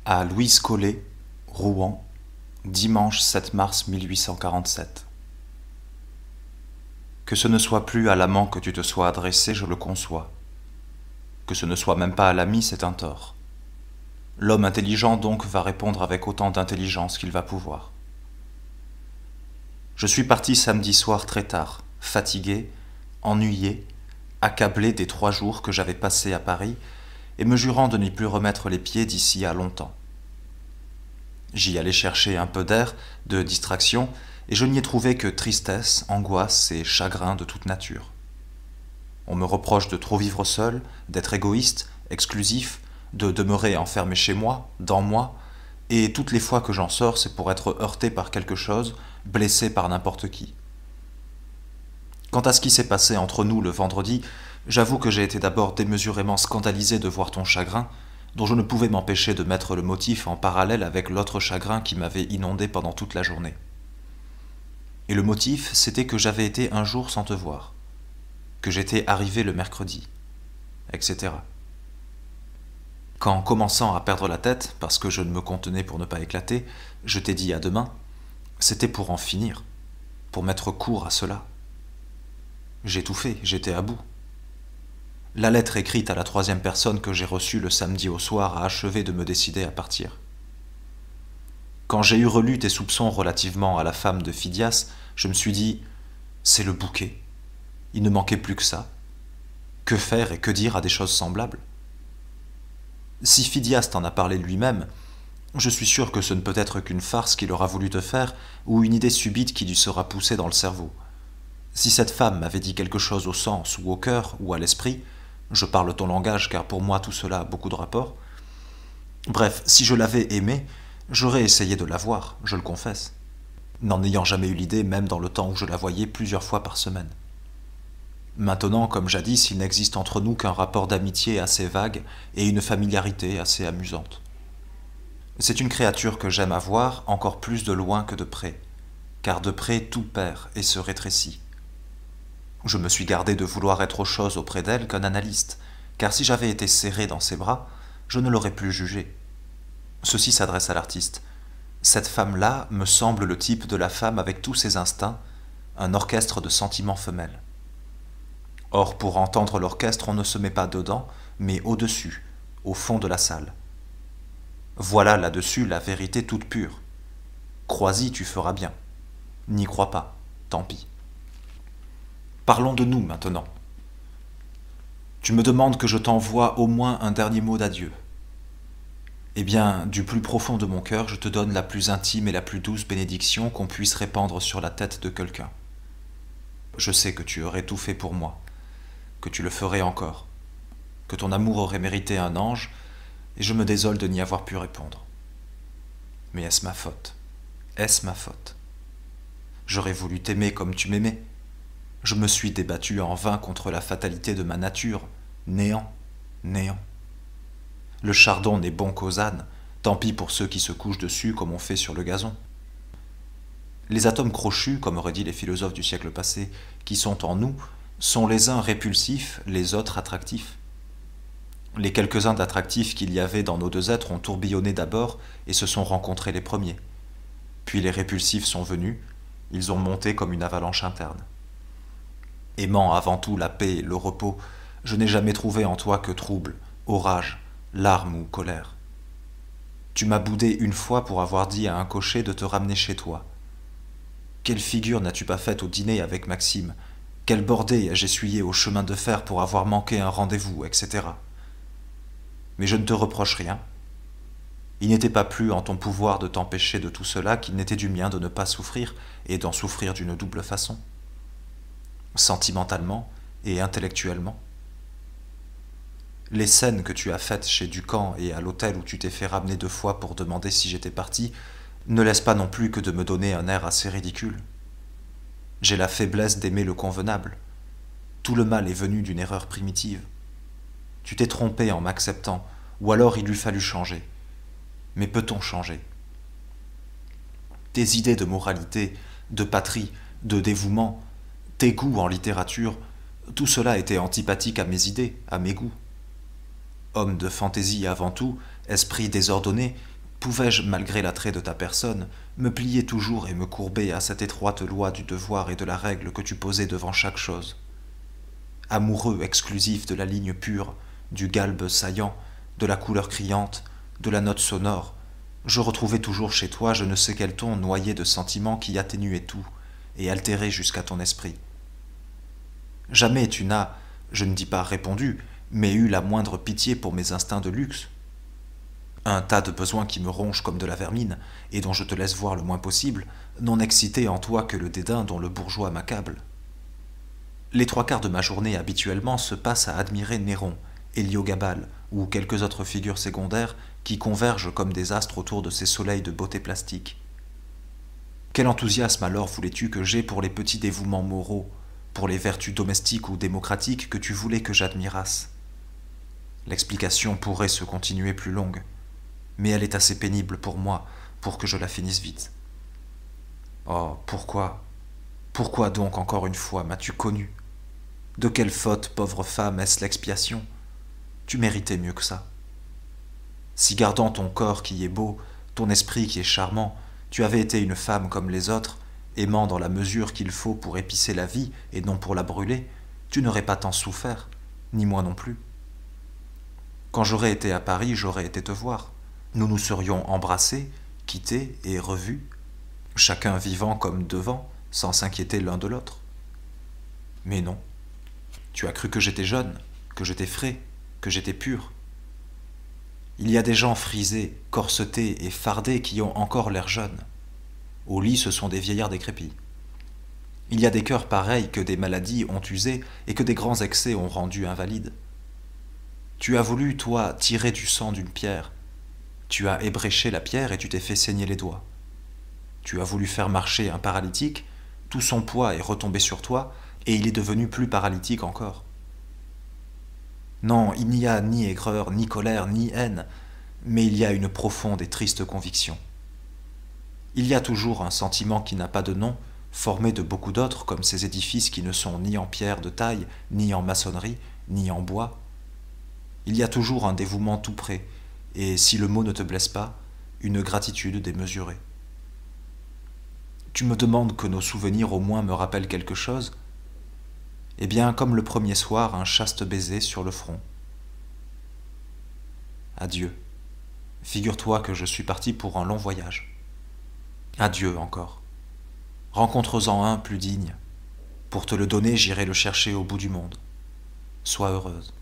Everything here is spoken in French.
À Louise Collet, Rouen, dimanche 7 mars 1847. Que ce ne soit plus à l'amant que tu te sois adressé, je le conçois. Que ce ne soit même pas à l'ami, c'est un tort. L'homme intelligent donc va répondre avec autant d'intelligence qu'il va pouvoir. Je suis parti samedi soir très tard, fatigué, ennuyé, accablé des 3 jours que j'avais passés à Paris, et me jurant de n'y plus remettre les pieds d'ici à longtemps. J'y allais chercher un peu d'air, de distraction, et je n'y ai trouvé que tristesse, angoisse et chagrin de toute nature. On me reproche de trop vivre seul, d'être égoïste, exclusif, de demeurer enfermé chez moi, dans moi, et toutes les fois que j'en sors, c'est pour être heurté par quelque chose, blessé par n'importe qui. Quant à ce qui s'est passé entre nous le vendredi, j'avoue que j'ai été d'abord démesurément scandalisé de voir ton chagrin, dont je ne pouvais m'empêcher de mettre le motif en parallèle avec l'autre chagrin qui m'avait inondé pendant toute la journée. Et le motif, c'était que j'avais été un jour sans te voir, que j'étais arrivé le mercredi, etc. Quand, commençant à perdre la tête, parce que je ne me contenais pour ne pas éclater, je t'ai dit à demain, c'était pour en finir, pour mettre court à cela. J'ai tout fait, j'étais à bout. La lettre écrite à la 3e personne que j'ai reçue le samedi au soir a achevé de me décider à partir. Quand j'ai eu relu tes soupçons relativement à la femme de Phidias, je me suis dit, c'est le bouquet. Il ne manquait plus que ça. Que faire et que dire à des choses semblables? Si Phidias t'en a parlé lui-même, je suis sûr que ce ne peut être qu'une farce qu'il aura voulu te faire ou une idée subite qui lui sera poussée dans le cerveau. Si cette femme m'avait dit quelque chose au sens ou au cœur ou à l'esprit, je parle ton langage car pour moi tout cela a beaucoup de rapport. Bref, si je l'avais aimée, j'aurais essayé de la voir, je le confesse, n'en ayant jamais eu l'idée même dans le temps où je la voyais plusieurs fois par semaine. Maintenant, comme jadis, il n'existe entre nous qu'un rapport d'amitié assez vague et une familiarité assez amusante. C'est une créature que j'aime avoir encore plus de loin que de près, car de près tout perd et se rétrécit. Je me suis gardé de vouloir être autre chose auprès d'elle qu'un analyste, car si j'avais été serré dans ses bras, je ne l'aurais plus jugée. Ceci s'adresse à l'artiste. Cette femme-là me semble le type de la femme avec tous ses instincts, un orchestre de sentiments femelles. Or, pour entendre l'orchestre, on ne se met pas dedans, mais au-dessus, au fond de la salle. Voilà là-dessus la vérité toute pure. Crois-y, tu feras bien. N'y crois pas, tant pis. Parlons de nous maintenant. Tu me demandes que je t'envoie au moins un dernier mot d'adieu. Eh bien, du plus profond de mon cœur, je te donne la plus intime et la plus douce bénédiction qu'on puisse répandre sur la tête de quelqu'un. Je sais que tu aurais tout fait pour moi, que tu le ferais encore, que ton amour aurait mérité un ange, et je me désole de n'y avoir pu répondre. Mais est-ce ma faute? Est-ce ma faute? J'aurais voulu t'aimer comme tu m'aimais. Je me suis débattu en vain contre la fatalité de ma nature. Néant, néant. Le chardon n'est bon qu'aux ânes, tant pis pour ceux qui se couchent dessus comme on fait sur le gazon. Les atomes crochus, comme auraient dit les philosophes du siècle passé, qui sont en nous, sont les uns répulsifs, les autres attractifs. Les quelques-uns d'attractifs qu'il y avait dans nos deux êtres ont tourbillonné d'abord et se sont rencontrés les premiers. Puis les répulsifs sont venus, ils ont monté comme une avalanche interne. Aimant avant tout la paix et le repos, je n'ai jamais trouvé en toi que trouble, orage, larmes ou colère. Tu m'as boudé une fois pour avoir dit à un cocher de te ramener chez toi. Quelle figure n'as-tu pas faite au dîner avec Maxime? Quelle bordée ai-je essuyé au chemin de fer pour avoir manqué un rendez-vous, etc. Mais je ne te reproche rien. Il n'était pas plus en ton pouvoir de t'empêcher de tout cela qu'il n'était du mien de ne pas souffrir et d'en souffrir d'une double façon. Sentimentalement et intellectuellement. Les scènes que tu as faites chez Ducamp et à l'hôtel où tu t'es fait ramener 2 fois pour demander si j'étais parti ne laissent pas non plus que de me donner un air assez ridicule. J'ai la faiblesse d'aimer le convenable. Tout le mal est venu d'une erreur primitive. Tu t'es trompé en m'acceptant, ou alors il eût fallu changer. Mais peut-on changer? Tes idées de moralité, de patrie, de dévouement, tes goûts en littérature, tout cela était antipathique à mes idées, à mes goûts. Homme de fantaisie avant tout, esprit désordonné, Pouvais-je, malgré l'attrait de ta personne, me plier toujours et me courber à cette étroite loi du devoir et de la règle que tu posais devant chaque chose? Amoureux exclusif de la ligne pure, du galbe saillant, de la couleur criante, de la note sonore, je retrouvais toujours chez toi je ne sais quel ton noyé de sentiments qui atténuaient tout et altéraient jusqu'à ton esprit. Jamais tu n'as, je ne dis pas répondu, mais eu la moindre pitié pour mes instincts de luxe. Un tas de besoins qui me rongent comme de la vermine, et dont je te laisse voir le moins possible, n'ont excité en toi que le dédain dont le bourgeois m'accable. Les trois quarts de ma journée habituellement se passent à admirer Néron, Héliogabale ou quelques autres figures secondaires qui convergent comme des astres autour de ces soleils de beauté plastique. Quel enthousiasme alors voulais-tu que j'aie pour les petits dévouements moraux, pour les vertus domestiques ou démocratiques que tu voulais que j'admirasse? L'explication pourrait se continuer plus longue, mais elle est assez pénible pour moi pour que je la finisse vite. Oh, pourquoi donc encore une fois m'as-tu connu? De quelle faute, pauvre femme, est-ce l'expiation? Tu méritais mieux que ça. Si gardant ton corps qui est beau, ton esprit qui est charmant, tu avais été une femme comme les autres, aimant dans la mesure qu'il faut pour épicer la vie et non pour la brûler, tu n'aurais pas tant souffert, ni moi non plus. Quand j'aurais été à Paris, j'aurais été te voir. Nous nous serions embrassés, quittés et revus, chacun vivant comme devant, sans s'inquiéter l'un de l'autre. Mais non, tu as cru que j'étais jeune, que j'étais frais, que j'étais pur. Il y a des gens frisés, corsetés et fardés qui ont encore l'air jeunes. Au lit, ce sont des vieillards décrépits. Il y a des cœurs pareils que des maladies ont usés et que des grands excès ont rendus invalides. Tu as voulu, toi, tirer du sang d'une pierre. Tu as ébréché la pierre et tu t'es fait saigner les doigts. Tu as voulu faire marcher un paralytique, tout son poids est retombé sur toi et il est devenu plus paralytique encore. Non, il n'y a ni aigreur, ni colère, ni haine, mais il y a une profonde et triste conviction. Il y a toujours un sentiment qui n'a pas de nom, formé de beaucoup d'autres comme ces édifices qui ne sont ni en pierre de taille, ni en maçonnerie, ni en bois. Il y a toujours un dévouement tout près, et si le mot ne te blesse pas, une gratitude démesurée. Tu me demandes que nos souvenirs au moins me rappellent quelque chose? Eh bien, comme le premier soir, un chaste baiser sur le front. Adieu. Figure-toi que je suis parti pour un long voyage. Adieu encore. Rencontre-en un plus digne. Pour te le donner, j'irai le chercher au bout du monde. Sois heureuse.